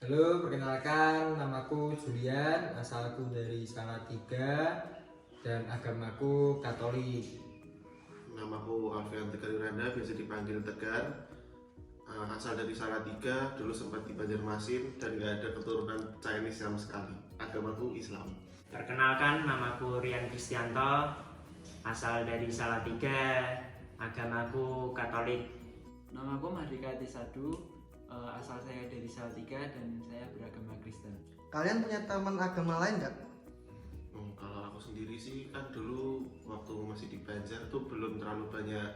Halo, perkenalkan namaku Julian, asalku dari Salatiga dan agamaku Katolik. Namaku Alfian Tegar Yuranda, biasa dipanggil Tegar. Asal dari Salatiga, dulu sempat di Banjarmasin dan gak ada keturunan Chinese sama sekali. Agamaku Islam. Perkenalkan, namaku Rian Kristianto, asal dari Salatiga, agamaku Katolik. Namaku Mardika Tisadu, asal saya dari Salatiga dan saya beragama Kristen. Kalian punya teman agama lain nggak? Kalau aku sendiri sih kan dulu waktu masih di Banjar tuh belum terlalu banyak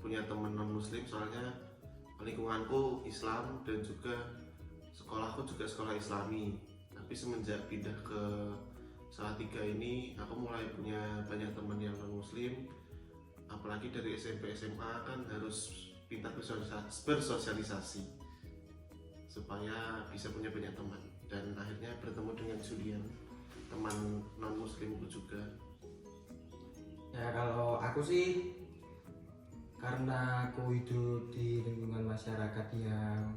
punya teman non Muslim, soalnya lingkunganku Islam dan juga sekolahku juga sekolah Islami. Tapi semenjak pindah ke Salatiga ini aku mulai punya banyak teman yang non Muslim. Apalagi dari SMP SMA kan harus pintar bersosialisasi supaya bisa punya banyak teman, dan akhirnya bertemu dengan Julian, teman non muslimku juga. Ya kalau aku sih karena aku hidup di lingkungan masyarakat yang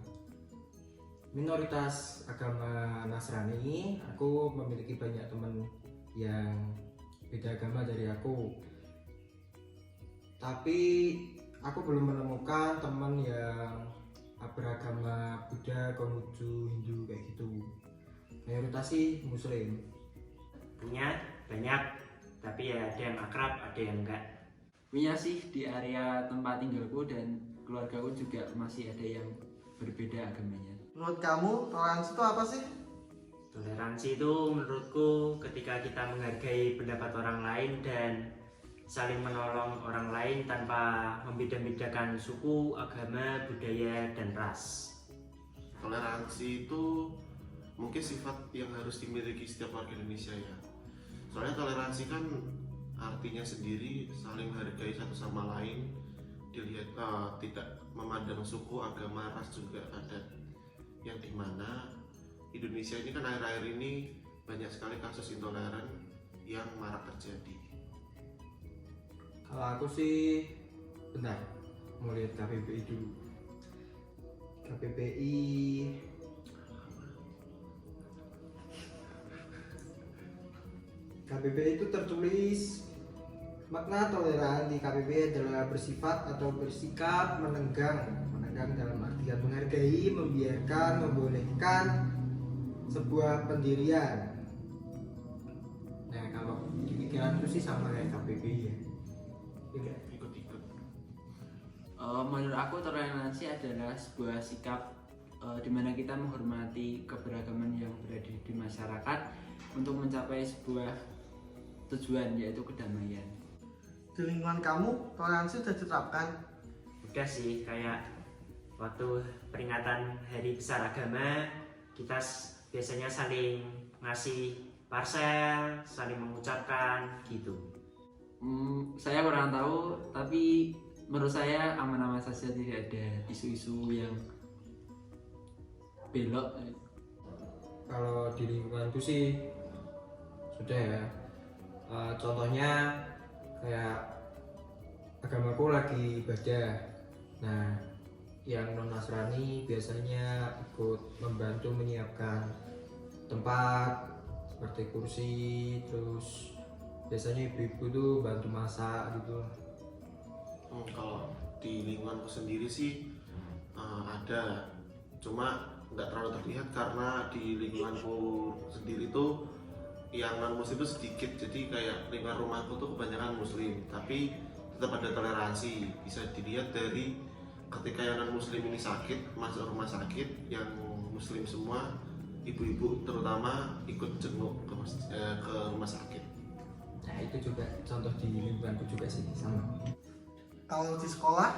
minoritas agama Nasrani, aku memiliki banyak teman yang beda agama dari aku. Tapi aku belum menemukan teman yang beragama Buddha, Konghucu, Hindu kayak gitu. Mayoritas sih Muslim. Punya banyak, tapi ya ada yang akrab, ada yang enggak. Punya sih di area tempat tinggalku dan keluargaku juga masih ada yang berbeda agamanya. Menurut kamu toleransi itu apa sih? Toleransi itu menurutku ketika kita menghargai pendapat orang lain dan saling menolong orang lain tanpa membeda-bedakan suku, agama, budaya, dan ras. Toleransi itu mungkin sifat yang harus dimiliki setiap warga Indonesia ya. Soalnya toleransi kan artinya sendiri saling menghargai satu sama lain, dilihat tidak memandang suku, agama, ras juga adat. Yang dimana Indonesia ini kan akhir-akhir ini banyak sekali kasus intoleran yang marak terjadi. Kalau aku sih, bentar, mau lihat KBBI dulu. KBBI itu tertulis makna toleran di KBBI adalah bersifat atau bersikap menenggang dalam artian menghargai, membiarkan, membolehkan sebuah pendirian. Nah kalau di pikiranku sih sama kayak KBBI ya. Ikut-ikut. Menurut aku toleransi adalah sebuah sikap di mana kita menghormati keberagaman yang berada di masyarakat untuk mencapai sebuah tujuan, yaitu kedamaian. Di lingkungan kamu toleransi sudah diterapkan? Udah sih, kayak waktu peringatan Hari Besar Agama, kita biasanya saling ngasih parcel, saling mengucapkan gitu. Saya kurang tahu, tapi menurut saya aman-aman saja, tidak ada isu-isu yang belok. Kalau di lingkunganku sih sudah ya. Contohnya kayak agamaku lagi ibadah. Nah, yang non Nasrani biasanya ikut membantu menyiapkan tempat seperti kursi, terus biasanya ibu-ibu tuh bantu masak gitu. Kalau di lingkunganku sendiri sih ada, cuma nggak terlalu terlihat karena di lingkunganku sendiri tuh yang non muslim itu sedikit, jadi kayak lingkungan rumahku tuh kebanyakan muslim, tapi tetap ada toleransi. Bisa dilihat dari ketika yang non muslim ini sakit, masuk rumah sakit, yang muslim semua ibu-ibu terutama ikut jenguk ke rumah sakit. Nah, itu juga contoh di lingkunganku juga sih sama. Kalau di sekolah,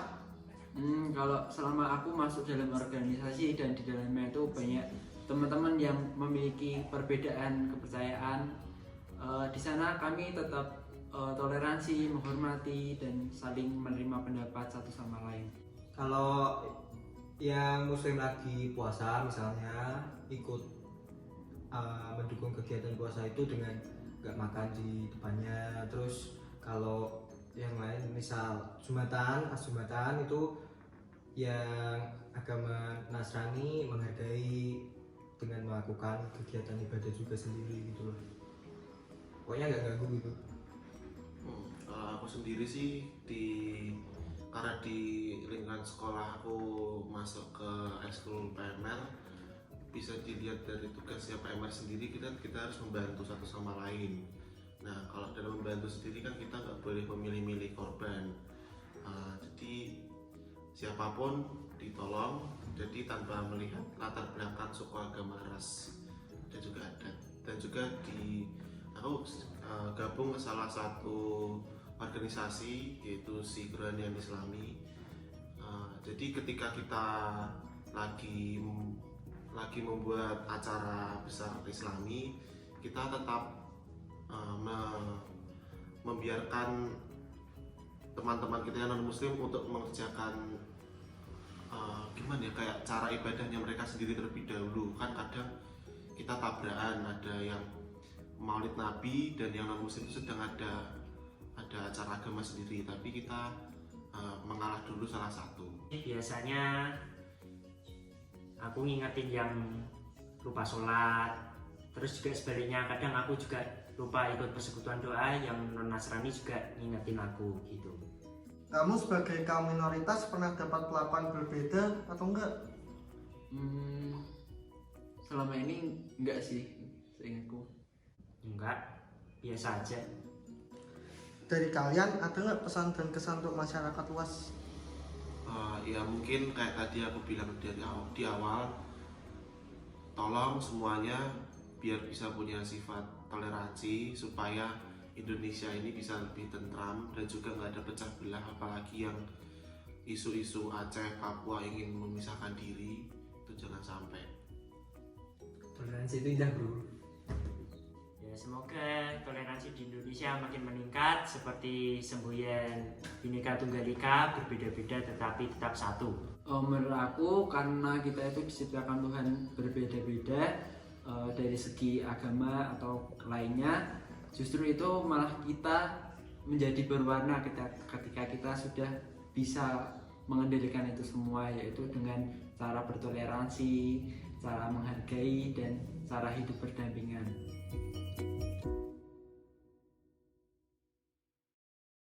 Kalau selama aku masuk dalam organisasi dan di dalamnya itu banyak teman-teman yang memiliki perbedaan kepercayaan, di sana kami tetap toleransi, menghormati, dan saling menerima pendapat satu sama lain. Kalau yang muslim lagi puasa misalnya ikut mendukung kegiatan puasa itu dengan nggak makan di depannya. Terus kalau yang lain misal pas Jumatan itu yang agama Nasrani menghargai dengan melakukan kegiatan ibadah juga sendiri gitu loh. Pokoknya nggak ganggu gitu. Kalau aku sendiri sih karena di lingkungan sekolah aku masuk ke ekskul PMR, bisa dilihat dari tugasnya PMR sendiri kita harus membantu satu sama lain. Nah kalau dalam membantu sendiri kan kita nggak boleh memilih-milih korban. Jadi siapapun ditolong, jadi tanpa melihat latar belakang suku, agama, ras dan juga adat. Dan juga aku gabung ke salah satu organisasi yaitu si Quranian Islami. Jadi ketika kita lagi membuat acara besar Islami, kita tetap membiarkan teman-teman kita yang non muslim untuk mengerjakan gimana ya, kayak cara ibadahnya mereka sendiri terlebih dahulu. Kan kadang kita tabrakan, ada yang maulid nabi dan yang non muslim itu sedang ada acara agama sendiri, tapi kita mengalah dulu salah satu. Biasanya aku ngingetin yang lupa sholat, terus juga sebaliknya kadang aku juga lupa ikut persekutuan doa, yang non Nasrani juga ngingetin aku gitu. Kamu sebagai kaum minoritas pernah dapat perlakuan berbeda atau enggak? Selama ini enggak sih, seingatku. Enggak, biasa aja. Dari kalian ada nggak pesan dan kesan untuk masyarakat luas? Ya mungkin kayak tadi aku bilang di awal, tolong semuanya biar bisa punya sifat toleransi supaya Indonesia ini bisa lebih tentram dan juga nggak ada pecah belah, apalagi yang isu-isu Aceh, Papua ingin memisahkan diri, itu jangan sampai. Toleransi itu indah bro. Ya semoga toleransi di Indonesia makin meningkat seperti semboyan Bhinneka Tunggal Ika, berbeda-beda tetapi tetap satu. Menurut aku karena kita itu diciptakan Tuhan berbeda-beda dari segi agama atau lainnya, justru itu malah kita menjadi berwarna ketika kita sudah bisa mengendalikan itu semua, yaitu dengan cara bertoleransi, cara menghargai, dan cara hidup berdampingan.